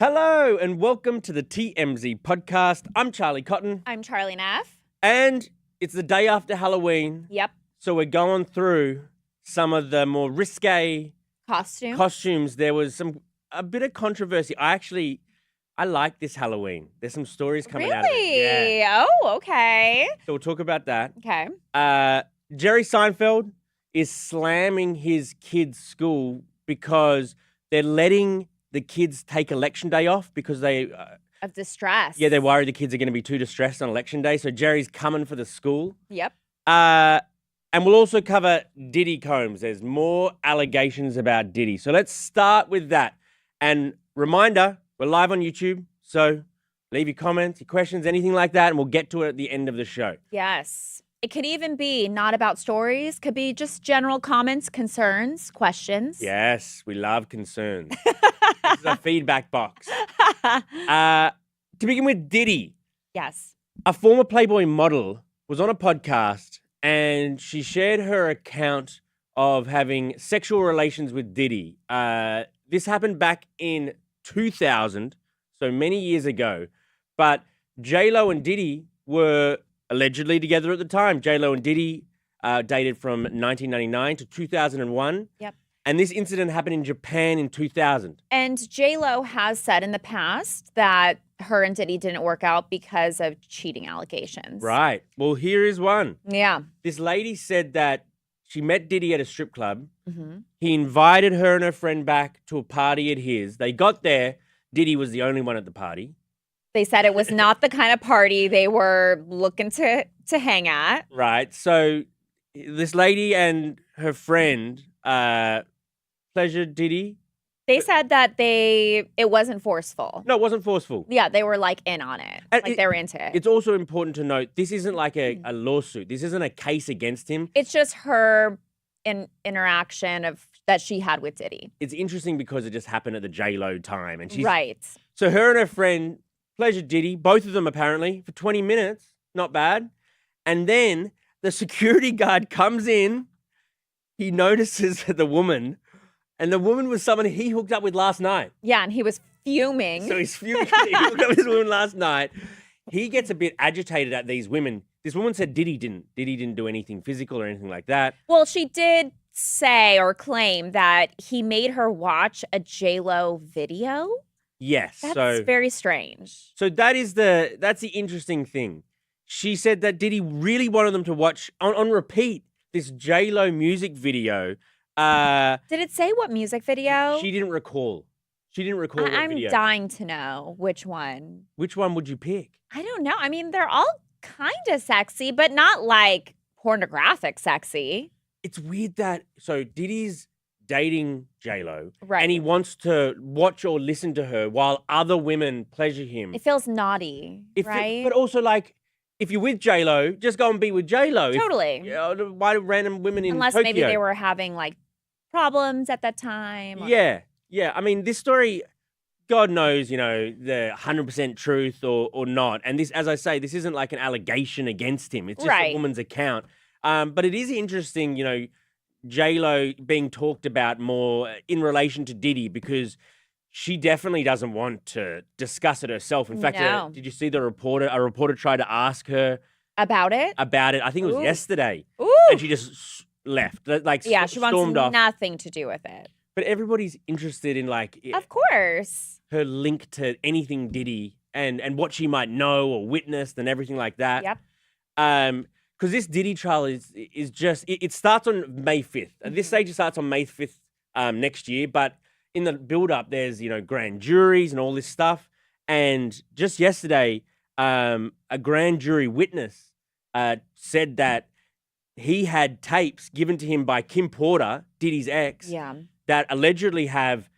Hello and welcome to the TMZ Podcast. I'm Charlie Cotton. I'm Charlie Neff. And it's the day after Halloween. Yep. So we're going through some of the more risque costumes. There was a bit of controversy. I like this Halloween. There's some stories coming out of it. Really? Yeah. Oh, okay. So we'll talk about that. Okay. Jerry Seinfeld is slamming his kids' school because they're letting the kids take election day off because Of distress. they're worried the kids are going to be too distressed on election day. So Jerry's coming for the school. Yep. And we'll also cover Diddy Combs. There's more allegations about Diddy. So let's start with that. And reminder, we're live on YouTube. So leave your comments, your questions, anything like that, and we'll get to it at the end of the show. Yes. It could even be not about stories. Could be just general comments, concerns, questions. Yes, we love concerns. This is a feedback box. To begin with, Diddy. Yes. A former Playboy model was on a podcast and she shared her account of having sexual relations with Diddy. This happened back in 2000, so many years ago. But J.Lo and Diddy were allegedly together at the time. J.Lo and Diddy dated from 1999 to 2001. Yep. And this incident happened in Japan in 2000. And J.Lo has said in the past that her and Diddy didn't work out because of cheating allegations. Right. Well, here is one. Yeah. This lady said that she met Diddy at a strip club. Mm-hmm. He invited her and her friend back to a party at his. They got there. Diddy was the only one at the party. They said it was not the kind of party they were looking to hang at. Right. So this lady and her friend pleasured Diddy. They said that it wasn't forceful. No, it wasn't forceful. Yeah, they were like in on it. And they were into it. It's also important to note, this isn't like a lawsuit. This isn't a case against him. It's just her interaction that she had with Diddy. It's interesting because it just happened at the J.Lo time. And she's Right. So her and her friend pleasured Diddy, both of them apparently, for 20 minutes. Not bad. And then the security guard comes in. He notices the woman. And the woman was someone he hooked up with last night. Yeah, and he was fuming. So he's fuming. He hooked up with this woman last night. He gets a bit agitated at these women. This woman said Diddy didn't do anything physical or anything like that. Well, she did say or claim that he made her watch a J.Lo video. Yes. That's very strange. So that's the interesting thing. She said that Diddy really wanted them to watch on repeat this J.Lo music video. Did it say what music video? She didn't recall. What I'm video. dying to know which one. Which one would you pick? I don't know. I mean, they're all kind of sexy, but not like pornographic sexy. It's weird that Diddy's dating J.Lo, Right. and he wants to watch or listen to her while other women pleasure him. It feels naughty, right? But also, like, if you're with J.Lo, just go and be with J.Lo. Totally. Why do random women in Unless Tokyo? maybe they were having like problems at that time. Yeah. I mean, this story, God knows, the 100% truth or not. And this, as I say, this isn't like an allegation against him. It's just a woman's account. But it is interesting, J.Lo being talked about more in relation to Diddy because she definitely doesn't want to discuss it herself. In fact, No. did you see the reporter? A reporter tried to ask her About it? I think it was yesterday. Ooh. And she just left. Like, Yeah, she stormed wants off. nothing to do with it. But everybody's interested in Of course. her link to anything Diddy and what she might know or witnessed and everything like that. Yep. Because this Diddy trial is just it starts on May 5th. At this stage, it starts on May 5th next year. But in the build-up, there's grand juries and all this stuff. And just yesterday, a grand jury witness said that he had tapes given to him by Kim Porter, Diddy's ex, that allegedly have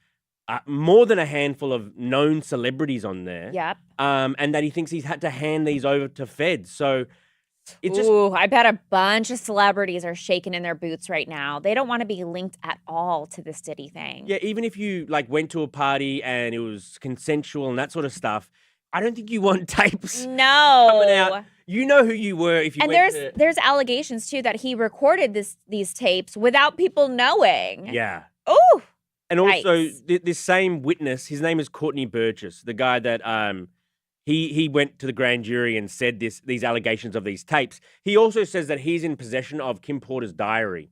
more than a handful of known celebrities on there. Yep. And that he thinks he's had to hand these over to feds. So it just Ooh, I bet a bunch of celebrities are shaking in their boots right now. They don't want to be linked at all to this Diddy thing. Yeah, even if you went to a party and it was consensual and that sort of stuff, I don't think you want tapes coming out. You know who you were if you went to... there's allegations too that he recorded these tapes without people knowing. Yeah. Ooh. And also, Yikes. this same witness, his name is Courtney Burgess, the guy that he went to the grand jury and said these allegations of these tapes. He also says that he's in possession of Kim Porter's diary.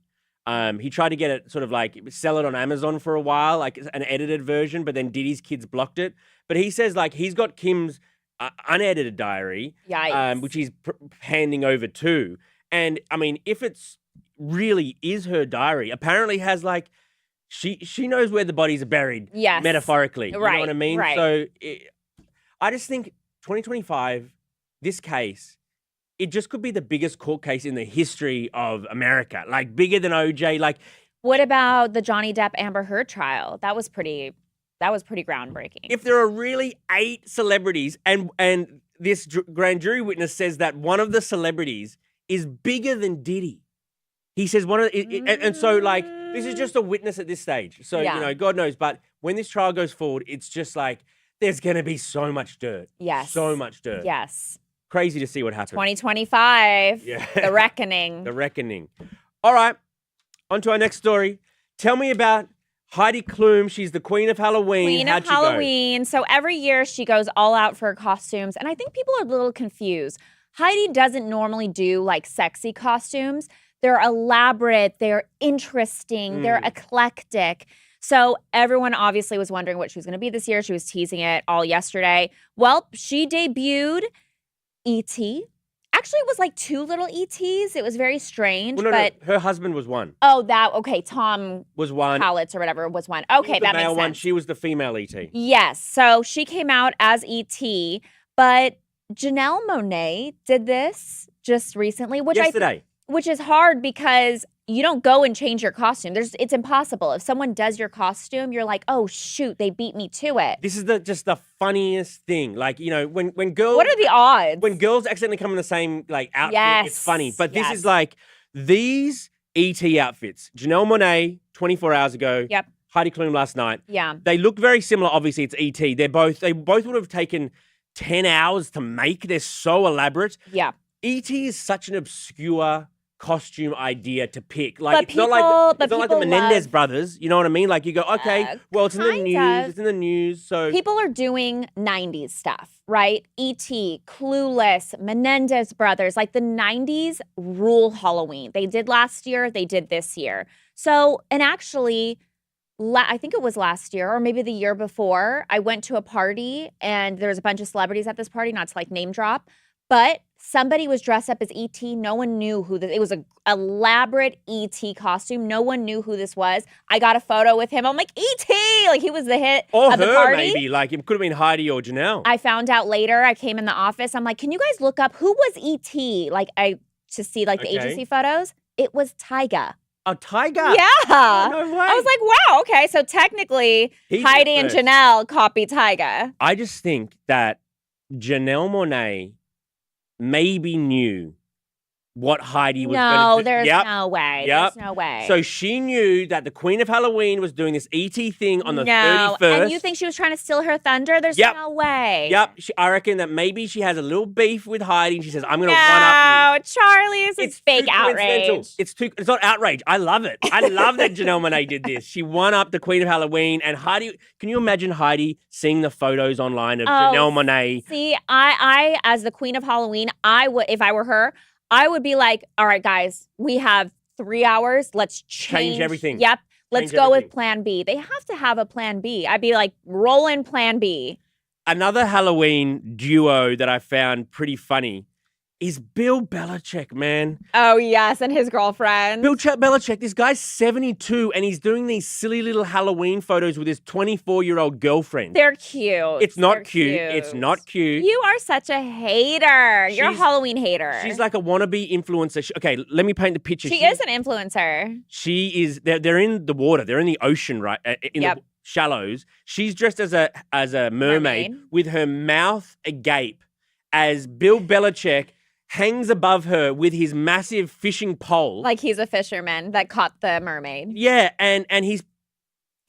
He tried to get it sort of like sell it on Amazon for a while, like an edited version, but then Diddy's kids blocked it. But he says like he's got Kim's unedited diary, Yikes. which he's handing over too. And I mean, if it's really is her diary, apparently has like she knows where the bodies are buried, Yes. metaphorically. You know Right, what I mean? right. So I just think 2025, this case, it just could be the biggest court case in the history of America, like bigger than OJ. Like, What about the Johnny Depp Amber Heard trial? That was pretty groundbreaking. if there are really 8 celebrities, and this grand jury witness says that one of the celebrities is bigger than Diddy. He says one of and so like this is just a witness at this stage. So Yeah. you know, God knows. But when this trial goes forward, it's just like there's going to be so much dirt. Yes. So much dirt. Yes. Crazy to see what happens. 2025. Yeah. The reckoning. The reckoning. All right. On to our next story. Tell me about Heidi Klum. She's the queen of Halloween. Queen How'd of she go? Halloween. So every year she goes all out for her costumes. And I think people are a little confused. Heidi doesn't normally do like sexy costumes. They're elaborate, they're interesting, they're eclectic. So everyone obviously was wondering what she was going to be this year. She was teasing it all yesterday. Well, she debuted E.T. Actually, it was like 2 little E.T.s. It was very strange. Well, but her husband was one. Oh, okay. Tom Was one. Pallets or whatever was one. He Okay, was the that makes male sense. one. She was the female ET. Yes. So she came out as E.T., but Janelle Monáe did this just recently, Yesterday. which is hard because you don't go and change your costume. It's impossible. If someone does your costume, you're like, oh shoot, they beat me to it. This is just the funniest thing. Like, you know, when girls What are the odds? when girls accidentally come in the same like outfit, it's Yes, funny. But this yes. is like these ET outfits. Janelle Monáe 24 hours ago. Yep. Heidi Klum last night. Yeah. They look very similar. Obviously, it's ET. They both would have taken 10 hours to make. They're so elaborate. Yeah. ET is such an obscure costume idea to pick. Like But it's not like the people Menendez love- brothers. You know what I mean? Like you go, okay, well it's in the kind news. of. It's in the news. So People are doing 90s stuff, right? E.T., Clueless, Menendez brothers. Like the 90s rule Halloween. They did last year. They did this year. So, and actually, I think it was last year or maybe the year before, I went to a party and there was a bunch of celebrities at this party, not to like name drop, but somebody was dressed up as E.T. No one knew who this. It was an elaborate E.T. costume. No one knew who this was. I got a photo with him. I'm like, E.T. Like he was the hit or of the her party. maybe. Like it could have been Heidi or Janelle. I found out later. I came in the office. I'm like, can you guys look up who was E.T.? Like to see like the Okay. agency photos. It was Tyga. A tiger. Yeah. Oh, no way. I was like, wow, okay. So technically, He's Heidi the and first. Janelle copied Tyga. I just think that Janelle Monáe maybe knew what Heidi was going to No, do. there's Yep. no way. Yep. There's no way. So she knew that the Queen of Halloween was doing this ET thing on the no. 31st. And you think she was trying to steal her thunder? There's Yep. no way. Yep. I reckon that maybe she has a little beef with Heidi and she says, I'm going to No, one up you. Charlie, this is fake too coincidental. outrage. It's not outrage. I love it. I love that Janelle Monáe did this. She won up the Queen of Halloween and Heidi. Can you imagine Heidi seeing the photos online of Janelle Monáe? See, I as the queen of Halloween, I would, if I were her, I would be like, all right, guys, we have 3 hours. Let's change everything. Yep. Let's Change go everything. with plan B. They have to have a plan B. I'd be like, roll in plan B. Another Halloween duo that I found pretty funny is Bill Belichick, man. Oh, yes. And his girlfriend. Bill Belichick, this guy's 72 and he's doing these silly little Halloween photos with his 24-year-old girlfriend. They're cute. It's not They're cute. It's not cute. You are such a hater. You're a She's- Halloween hater. She's like a wannabe influencer. Okay, let me paint the picture. She is an influencer. She is. They're in the water. They're in the ocean, right? In Yep. the shallows. She's dressed as a mermaid with her mouth agape, as Bill Belichick hangs above her with his massive fishing pole. Like he's a fisherman that caught the mermaid. Yeah, and he's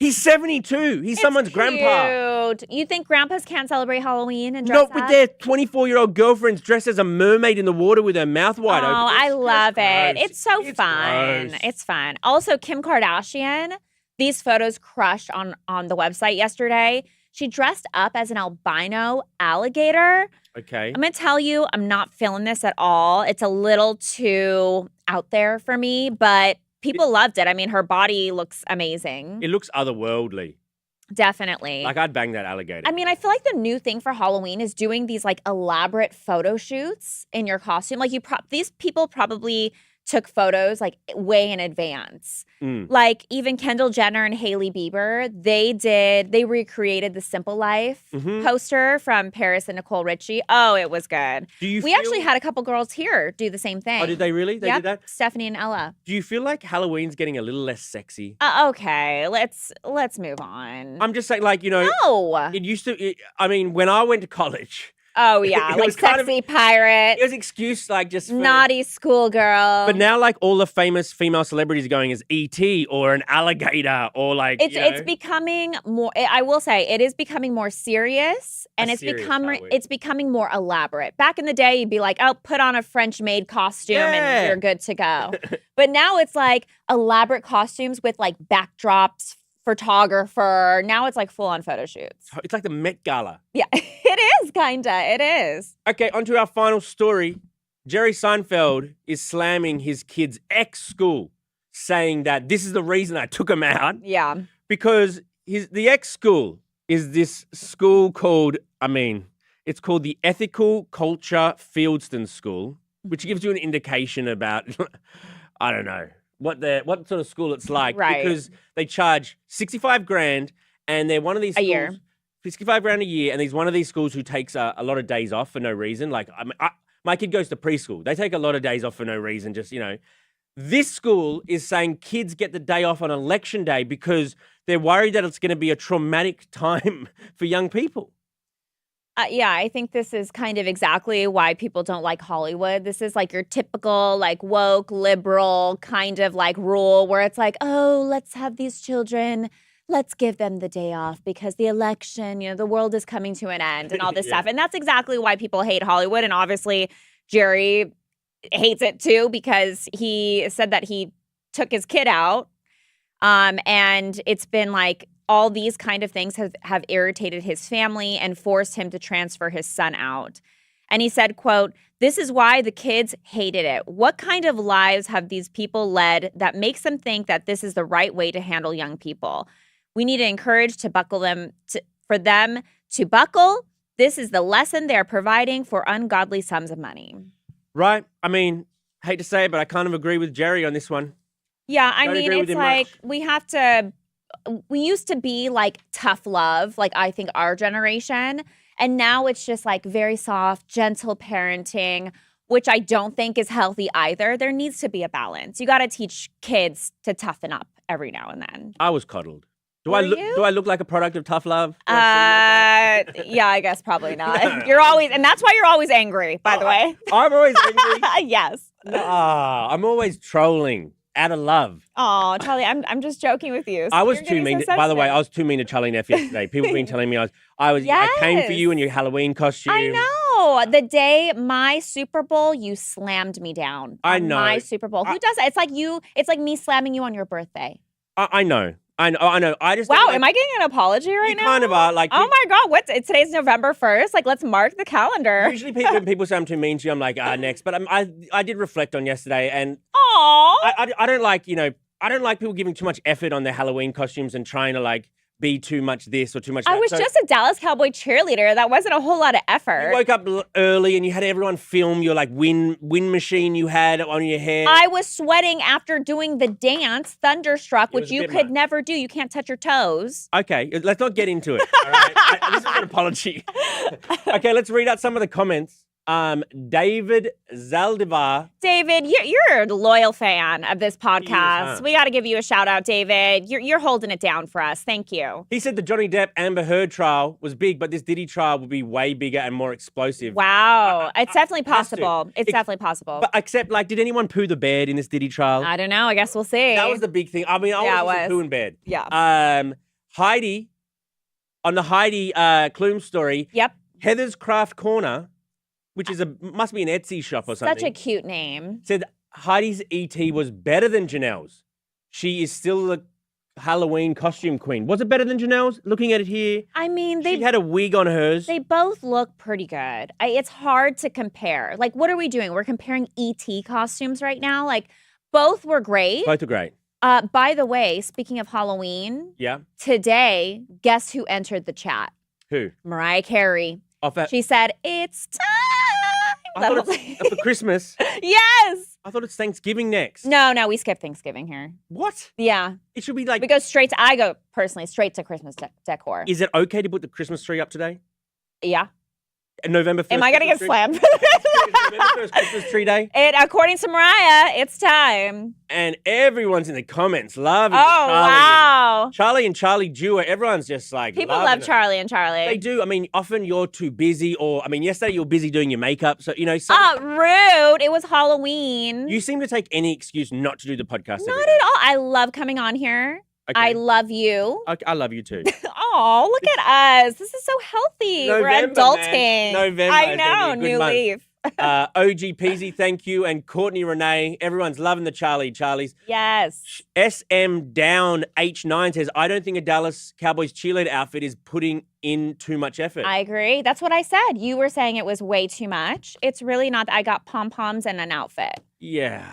72. He's someone's grandpa. Cute. You think grandpas can't celebrate Halloween and dress No, up? with their 24-year-old girlfriend's dressed as a mermaid in the water with her mouth wide open. Oh, I It's love just it. gross. It's so fun. gross. It's fun. Also, Kim Kardashian, these photos crushed on the website yesterday. She dressed up as an albino alligator. Okay. I'm going to tell you, I'm not feeling this at all. It's a little too out there for me, but people loved it. I mean, her body looks amazing. It looks otherworldly. Definitely. Like, I'd bang that alligator. I mean, I feel like the new thing for Halloween is doing these like elaborate photo shoots in your costume. Like these people probably took photos like way in advance. Like even Kendall Jenner and Hailey Bieber, they recreated the Simple Life poster from Paris and Nicole Richie. Oh, it was good. We actually had a couple girls here do the same thing. Oh, did they really? They did that? Stephanie and Ella. Do you feel like Halloween's getting a little less sexy? Okay, let's move on. I'm just saying, like, you know, No. it used to, I mean, when I went to college. Oh, yeah, like sexy pirate. It was excuse, like, just for, naughty schoolgirl. But now, like, all the famous female celebrities are going as E.T. or an alligator or, like, it's becoming more, I will say, it is becoming more serious and it's becoming more elaborate. Back in the day, you'd be like, oh, put on a French-maid costume and you're good to go. But now it's like elaborate costumes with, like, backdrops, photographer. Now it's like full-on photo shoots. It's like the Met Gala. Yeah, it is, kinda. It is. Okay, on to our final story. Jerry Seinfeld is slamming his kid's ex-school, saying that this is the reason I took him out. Yeah. Because the ex-school is this school called, it's called the Ethical Culture Fieldston School, which gives you an indication about, I don't know, what sort of school it's like. Right. Because they charge $65,000 and they're one of these schools. A year. $65,000 a year, and he's one of these schools who takes a lot of days off for no reason. Like, my kid goes to preschool. They take a lot of days off for no reason, just, you know. This school is saying kids get the day off on election day because they're worried that it's going to be a traumatic time for young people. Yeah, I think this is kind of exactly why people don't like Hollywood. This is like your typical, like, woke, liberal kind of like rule where it's like, oh, let's have these children, let's give them the day off because the election, you know, the world is coming to an end and all this stuff. And that's exactly why people hate Hollywood. And obviously, Jerry hates it too because he said that he took his kid out. And it's been like, all these kind of things have irritated his family and forced him to transfer his son out. And he said, quote, "This is why the kids hated it. What kind of lives have these people led that makes them think that this is the right way to handle young people? We need to encourage for them to buckle. This is the lesson they're providing for ungodly sums of money." Right. I mean, hate to say it, but I kind of agree with Jerry on this one. Yeah, I mean, it's like we used to be like tough love, like I think our generation. And now it's just like very soft, gentle parenting, which I don't think is healthy either. There needs to be a balance. You got to teach kids to toughen up every now and then. I was coddled. Do I look like a product of tough love? Yeah, I guess probably not. You're always, and that's why you're always angry, by the way. I'm always angry. Yes. I'm always trolling. Out of love. Oh, Charlie, I'm just joking with you. So I was too mean. By the way, I was too mean to Charlie Neff yesterday. People have been telling me I came for you in your Halloween costume. I know. The day my Super Bowl, you slammed me down. I know. My Super Bowl. Who does that? It's like me slamming you on your birthday. I know. I just am I getting an apology right now? You kind of are. Like, oh my God, today's November 1st. Like, let's mark the calendar. Usually, when people say I'm too mean to you, I'm like, next. But I did reflect on yesterday, and I don't like, I don't like people giving too much effort on their Halloween costumes and trying to like be too much this or too much that. I was just a Dallas Cowboy cheerleader. That wasn't a whole lot of effort. You woke up early and you had everyone film your like wind machine you had on your hair. I was sweating after doing the dance, Thunderstruck, which you could never do. You can't touch your toes. Okay, let's not get into it. All right? This is an apology. Okay, let's read out some of the comments. David Zaldivar. David, you're a loyal fan of this podcast. We got to give you a shout out, David. You're holding it down for us. Thank you. He said the Johnny Depp Amber Heard trial was big, but this Diddy trial will be way bigger and more explosive. Wow. It's definitely possible. It's definitely possible. But except, like, did anyone poo the bed in this Diddy trial? I don't know. I guess we'll see. That was the big thing. I mean, I was poo in bed. Yeah. Heidi, on the Heidi Klum story. Yep. Heather's Craft Corner, which is must be an Etsy shop or something. Such a cute name. Said Heidi's ET was better than Janelle's. She is still the Halloween costume queen. Was it better than Janelle's? Looking at it here, I mean, she had a wig on hers. they both look pretty good. It's hard to compare. Like, what are we doing? We're comparing ET costumes right now. Like, both were great. Both are great. By the way, speaking of Halloween, Yeah. today, guess who entered the chat? Who? Mariah Carey. Off at, She said, "It's time." I thought it's for Christmas. Yes. I thought it's Thanksgiving next. No, we skip Thanksgiving here. What? Yeah. It should be like. We go straight to, I go personally straight to Christmas decor. Is it okay to put the Christmas tree up today? Yeah. November 1st. Am I going to get slammed? November 1st Christmas tree day. According to Mariah, it's time. And everyone's in the comments loving Oh, Charlie. wow. Charlie and Charlie duo. Everyone's just like People loving love it. Charlie and Charlie. They do. I mean, often you're too busy, or I mean, yesterday you were busy doing your makeup. So, Rude. It was Halloween. you seem to take any excuse not to do the podcast. Not at all. I love coming on here. Okay. I love you. Okay, I love you too. Oh, look at us. This is so healthy. We're November, adulting. man. November I is gonna know. be a good New month. leaf. OG Peasy, thank you. And Courtney Renee, everyone's loving the Charlies. Yes. SM Down H9 says, I don't think a Dallas Cowboys cheerleader outfit is putting in too much effort. I agree. That's what I said. You were saying it was way too much. It's really not. I got pom-poms and an outfit. Yeah.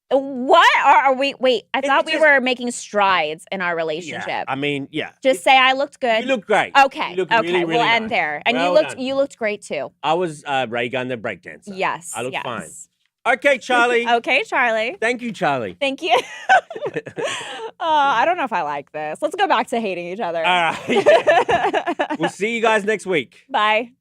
What are we? Wait, I thought we just- were making strides in our relationship. Yeah. I mean, yeah. Just say I looked good. You look great. Okay. You look okay. really, really we'll end nice. there. And Well done. you looked great too. I was Ray Gun, the breakdancer. Yes. I look yes. fine. Okay, Charlie. Okay, Charlie. Thank you, Charlie. Thank you. I don't know if I like this. Let's go back to hating each other. All right. We'll see you guys next week. Bye.